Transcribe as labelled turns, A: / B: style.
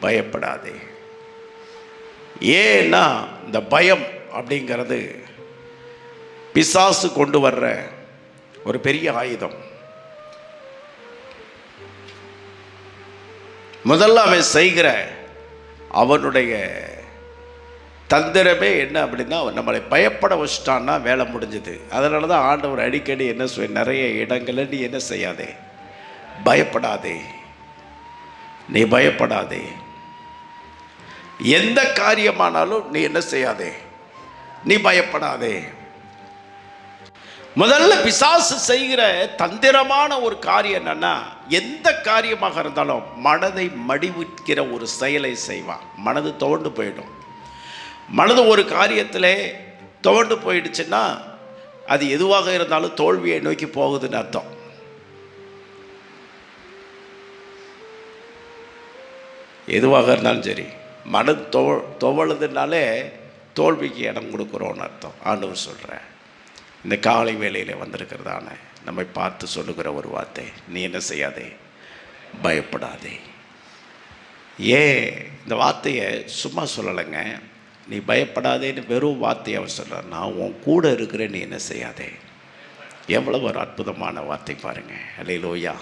A: பயப்படாதே. ஏன்னா இந்த பயம் அப்படிங்கிறது பிசாசு கொண்டு வர்ற ஒரு பெரிய ஆயுதம். முதல்ல அவன் செய்கிற அவனுடைய தந்திரமே என்ன அப்படின்னா, அவன் நம்மளை பயப்பட வச்சிட்டான்னா வேலை முடிஞ்சுது. அதனால தான் ஆண்டவர் அடிக்கடி என்ன நிறைய இடங்களில் நீ என்ன செய்யாதே, பயப்படாதே, நீ பயப்படாதே. எந்த காரியமானாலும் நீ என்ன செய்யாதே, நீ பயப்படாதே. முதல்ல பிசாசு செய்கிற தந்திரமான ஒரு காரியம் என்னன்னா, எந்த காரியமாக இருந்தாலும் மனதை மடிவிக்கிற ஒரு செயலை செய்வான். மனது துவண்டு போயிடும். மனது ஒரு காரியத்தில் துவண்டு போயிடுச்சுன்னா அது எதுவாக இருந்தாலும் தோல்வியை நோக்கி போகுதுன்னு அர்த்தம். எதுவாக இருந்தாலும் சரி, மனது துவழுதுனாலே தோல்விக்கு இடம் கொடுக்குறோன்னு அர்த்தம். ஆண்டவர் சொல்கிறேன், இந்த காலை வேளையில் வந்திருக்கிறதான நம்மை பார்த்து சொல்லுகிற ஒரு வார்த்தை, நீ என்ன செய்யாதே, பயப்படாதே. ஏன் இந்த வார்த்தையை சும்மா சொல்லலைங்க, நீ பயப்படாதேன்னு வெறும் வார்த்தையை அவர் சொல்கிறார். நான் உன் கூட இருக்கிறேன், நீ என்ன செய்யாதே. எவ்வளோ ஒரு அற்புதமான வார்த்தை பாருங்கள். அல்லேலூயா.